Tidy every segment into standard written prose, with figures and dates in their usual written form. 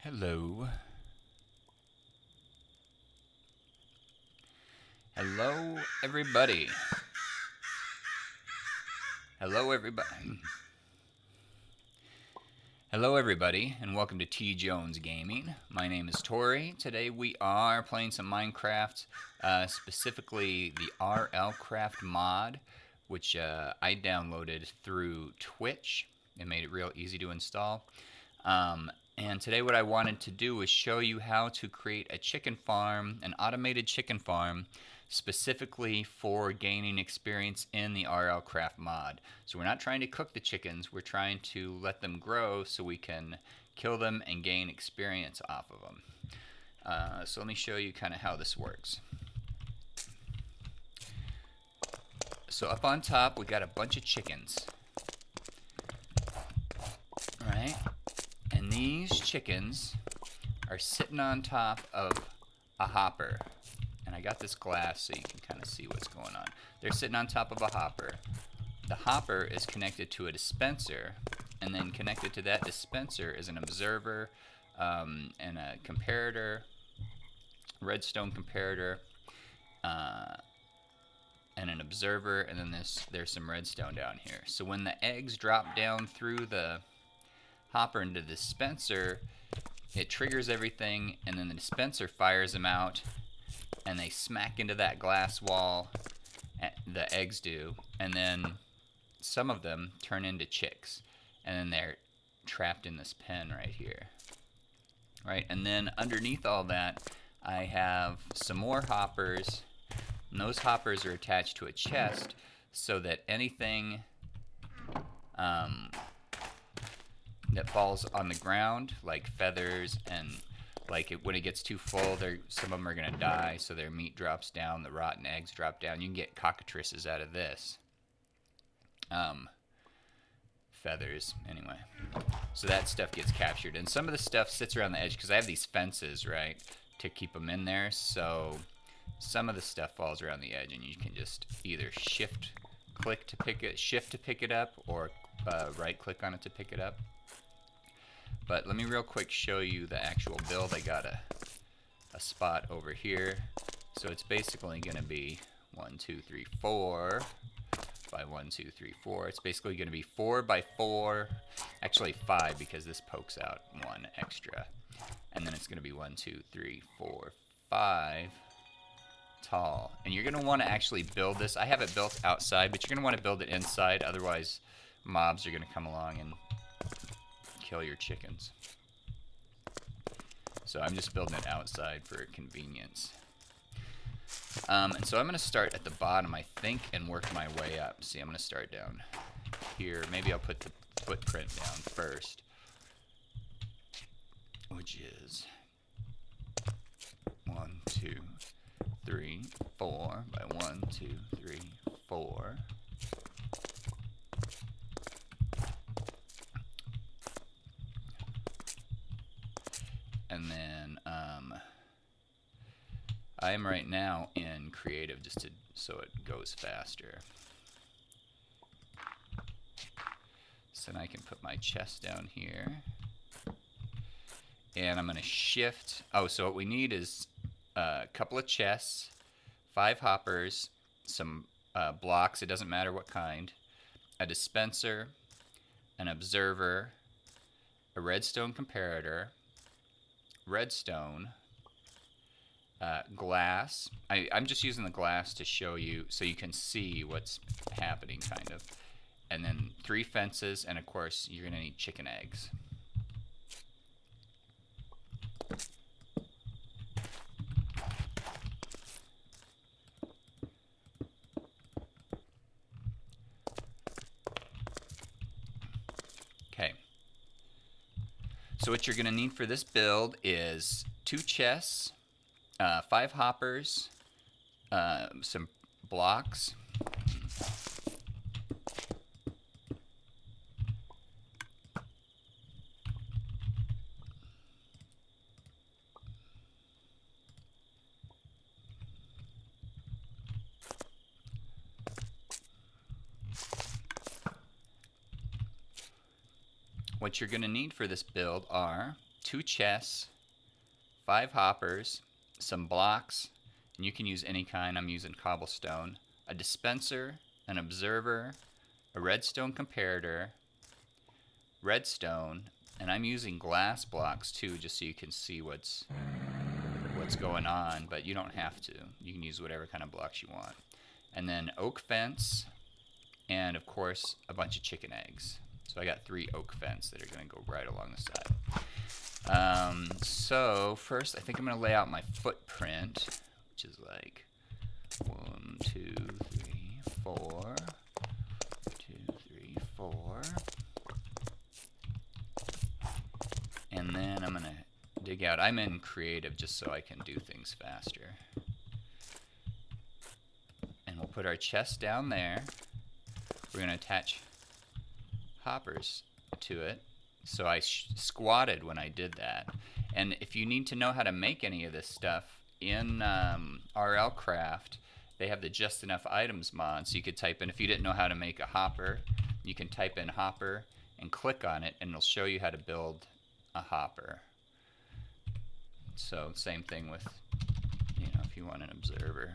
Hello. Hello, everybody. Hello, everybody. Hello, everybody, and welcome to TJonesGaming. My name is Tori. Today we are playing some Minecraft, specifically the RLCraft mod, which I downloaded through Twitch. It made it real easy to install. And today what I wanted to do is show you how to create a chicken farm, an automated chicken farm, specifically for gaining experience in the RLCraft mod. So we're not trying to cook the chickens, we're trying to let them grow so we can kill them and gain experience off of them. So let me show you kind of how this works. So up on top we got a bunch of chickens. Right? And these chickens are sitting on top of a hopper. And I got this glass so you can kind of see what's going on. They're sitting on top of a hopper. The hopper is connected to a dispenser, and then connected to that dispenser is an observer and a comparator, redstone comparator, and an observer, and then there's some redstone down here. So when the eggs drop down through the hopper into the dispenser, it triggers everything, and then the dispenser fires them out, and they smack into that glass wall. The eggs do, and then some of them turn into chicks, and then they're trapped in this pen right here. Right, and then underneath all that, I have some more hoppers, and those hoppers are attached to a chest so that anything that falls on the ground, like feathers and when it gets too full, some of them are going to die, so their meat drops down, the rotten eggs drop down. You can get cockatrices out of this. Feathers, anyway. So that stuff gets captured. And some of the stuff sits around the edge, because I have these fences, right, to keep them in there. So some of the stuff falls around the edge, and you can just either shift to pick it up, or right-click on it to pick it up. But let me real quick show you the actual build. I got a spot over here. So it's basically going to be 1, 2, 3, 4 by 1, 2, 3, 4. It's basically going to be 4 by 4. Actually 5, because this pokes out 1 extra. And then it's going to be 1, 2, 3, 4, 5 tall. And you're going to want to actually build this. I have it built outside, but you're going to want to build it inside. Otherwise, mobs are going to come along and kill your chickens. So I'm just building it outside for convenience. And so I'm going to start at the bottom, I think, and work my way up. See, I'm going to start down here. Maybe I'll put the footprint down first, which is 1, 2, 3, 4 by 1, 2, 3, 4. And then I am right now in creative just so it goes faster. So then I can put my chest down here. And I'm going to shift. Oh, so what we need is a couple of chests, 5 hoppers, some blocks, it doesn't matter what kind, a dispenser, an observer, a redstone comparator, redstone, glass. I'm just using the glass to show you so you can see what's happening, kind of. And then 3 fences, and of course you're going to need chicken eggs. Okay. So what you're going to need for this build is 2 chests, 5 hoppers, some blocks, what you're going to need for this build are 2 chests, 5 hoppers, some blocks, and you can use any kind. I'm using cobblestone, a dispenser, an observer, a redstone comparator, redstone, and I'm using glass blocks too, just so you can see what's going on, but you don't have to. You can use whatever kind of blocks you want. And then oak fence, and of course a bunch of chicken eggs. So I got 3 oak fence that are going to go right along the side. So first I think I'm going to lay out my footprint, which is like 1, 2, 3, 4, 2, 3, 4. And then I'm going to dig out. I'm in creative just so I can do things faster. And we'll put our chest down there. We're going to attach hoppers to it. So I squatted when I did that. And if you need to know how to make any of this stuff, in RLCraft, they have the Just Enough Items mod. So you could type in, if you didn't know how to make a hopper, you can type in hopper and click on it, and it'll show you how to build a hopper. So same thing with, if you want an observer,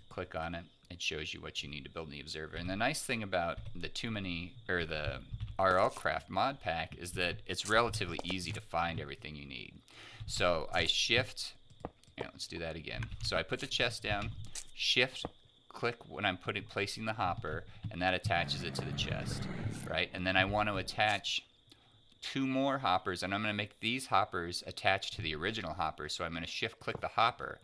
click on it. It shows you what you need to build in the observer. And the nice thing about the the RLCraft mod pack is that it's relatively easy to find everything you need. So I shift, let's do that again. So I put the chest down, shift, click when I'm placing the hopper, and that attaches it to the chest, right? And then I want to attach 2 more hoppers, and I'm going to make these hoppers attached to the original hopper. So I'm going to shift click the hopper.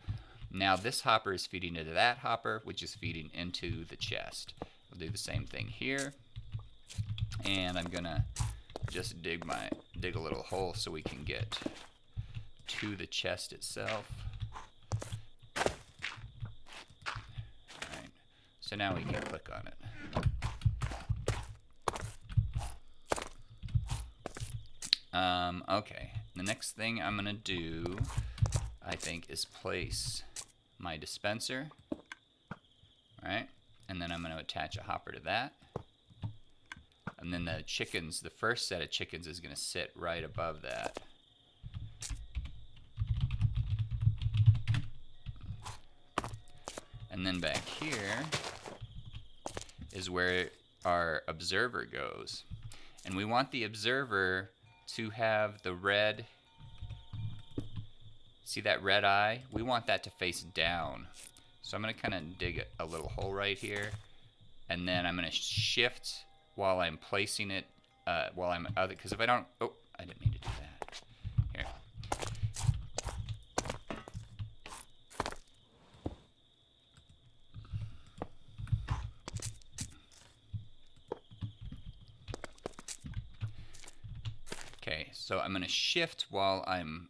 Now this hopper is feeding into that hopper, which is feeding into the chest. I'll do the same thing here, and I'm going to just dig a little hole so we can get to the chest itself. Alright, so now we can click on it. Okay, the next thing I'm gonna do, I think, is place my dispenser, right? And then I'm gonna attach a hopper to that. And then the chickens, the first set of chickens is gonna sit right above that. And then back here is where our observer goes. And we want the observer to have the red, see that red eye? We want that to face down. So I'm going to kind of dig a little hole right here, and then I'm going to shift while I'm placing it, because if I don't, oh, I didn't mean to do that. Here. Okay, so I'm going to shift while I'm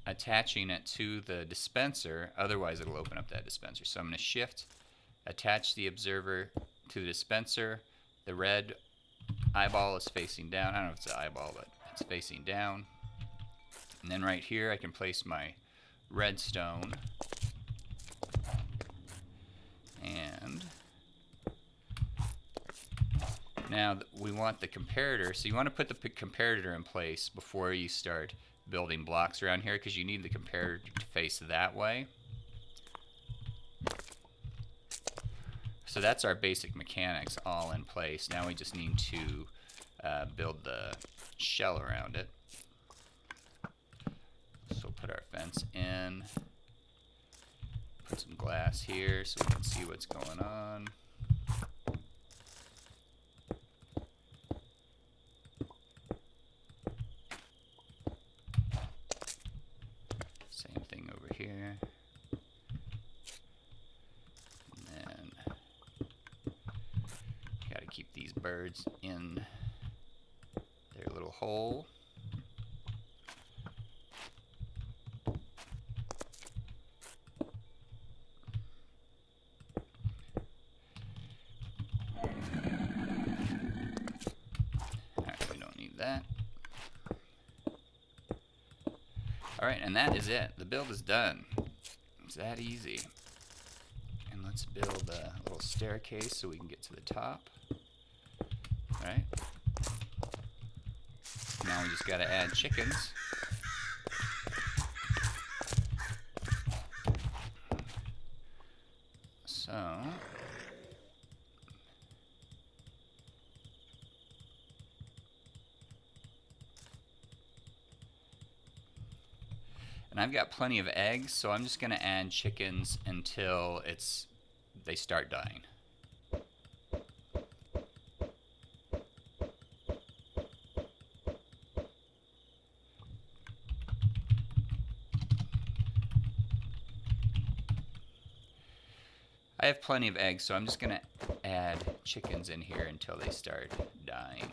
attaching it to the dispenser, otherwise it'll open up that dispenser. So I'm going to shift, attach the observer to the dispenser. The red eyeball is facing down. I don't know if it's an eyeball, but it's facing down. And then right here I can place my redstone. And now we want the comparator, so you want to put the comparator in place before you start building blocks around here, because you need the comparator to face that way. So that's our basic mechanics all in place. Now we just need to build the shell around it. So we'll put our fence in, put some glass here so we can see what's going on. Same thing over here. And then got to keep these birds in their little hole. Alright, we don't need that. Alright, and that is it. The build is done. It's that easy. And let's build a little staircase so we can get to the top. Alright. Now we just gotta add chickens. So, and I've got plenty of eggs, so I'm just gonna add chickens until they start dying. I have plenty of eggs, so I'm just gonna add chickens in here until they start dying.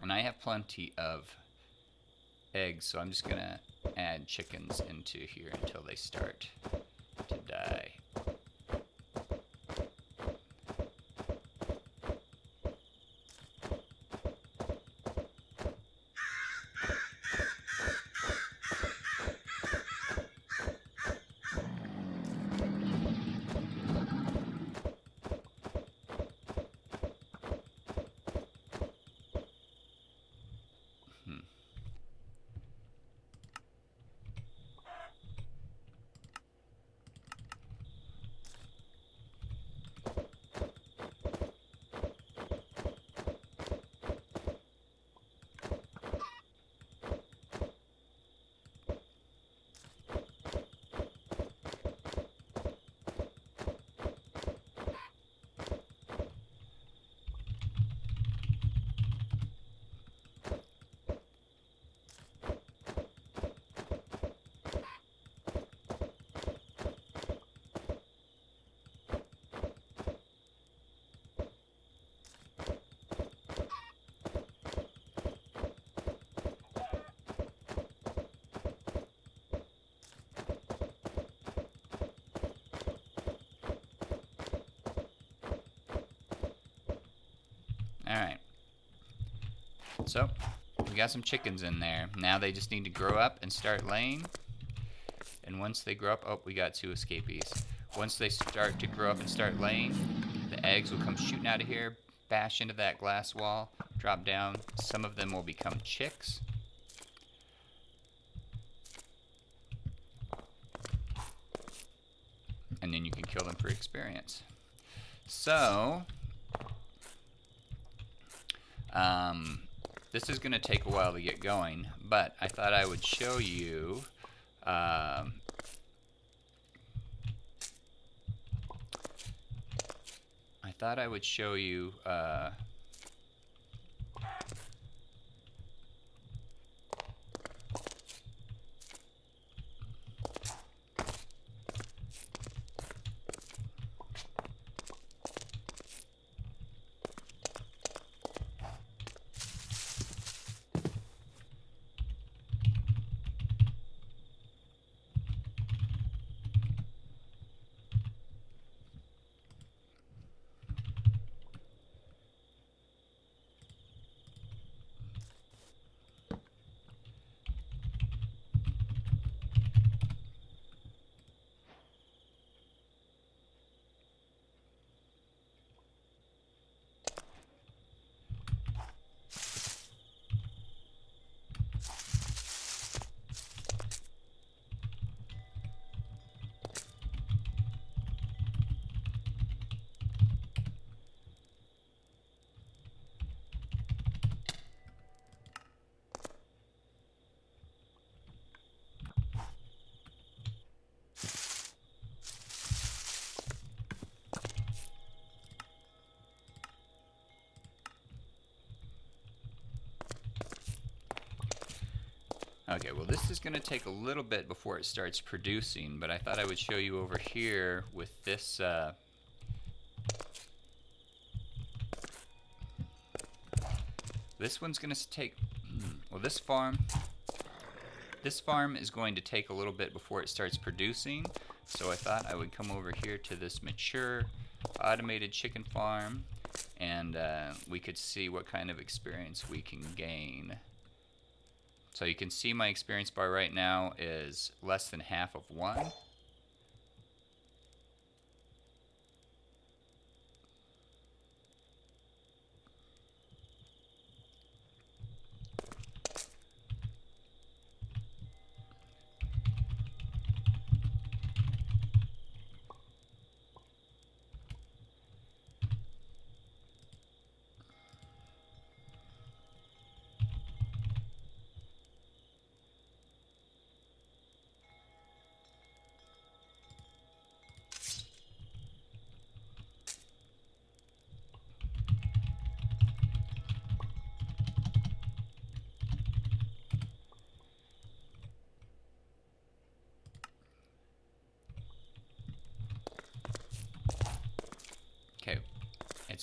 And I have plenty of eggs, so I'm just gonna add chickens into here until they start to die. Alright. So, we got some chickens in there. Now they just need to grow up and start laying. And once they grow up, oh, we got 2 escapees. Once they start to grow up and start laying, the eggs will come shooting out of here, bash into that glass wall, drop down. Some of them will become chicks. And then you can kill them for experience. So, this is going to take a while to get going, but I thought I would show you Okay, well this is going to take a little bit before it starts producing, but I thought I would show you over here with this this one's going to take, well this farm is going to take a little bit before it starts producing, so I thought I would come over here to this mature automated chicken farm and we could see what kind of experience we can gain. So you can see my experience bar right now is less than half of 1.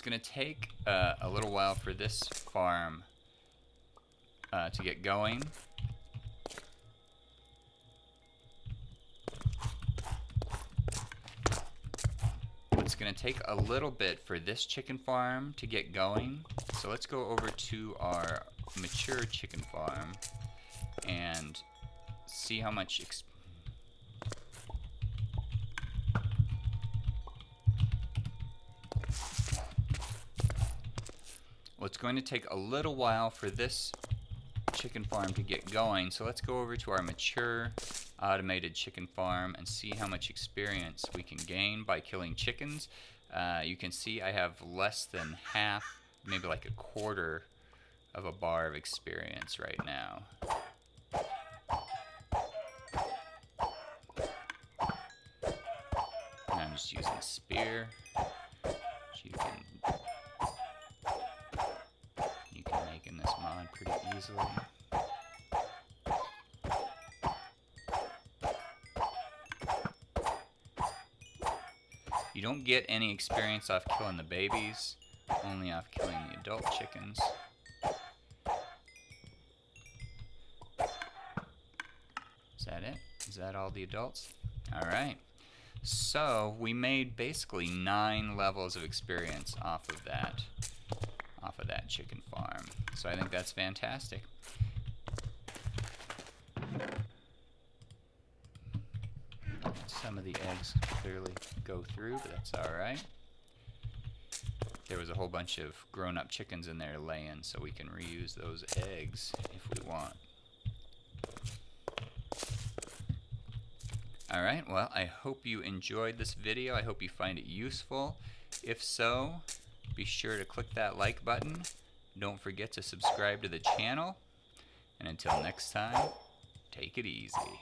going to take a little while for this farm to get going. It's going to take a little bit for this chicken farm to get going. So let's go over to our mature chicken farm and see how much well, it's going to take a little while for this chicken farm to get going. So let's go over to our mature automated chicken farm and see how much experience we can gain by killing chickens. You can see I have less than half, maybe like a quarter of a bar of experience right now. And I'm just using a spear. You can make in this mod pretty easily. You don't get any experience off killing the babies, only off killing the adult chickens. Is that it? Is that all the adults? Alright. So we made basically 9 levels of experience off of that chicken farm. So I think that's fantastic. Some of the eggs clearly go through, but that's alright. There was a whole bunch of grown-up chickens in there laying, so we can reuse those eggs if we want. Alright, well, I hope you enjoyed this video. I hope you find it useful. If so, be sure to click that like button. Don't forget to subscribe to the channel. And until next time, take it easy.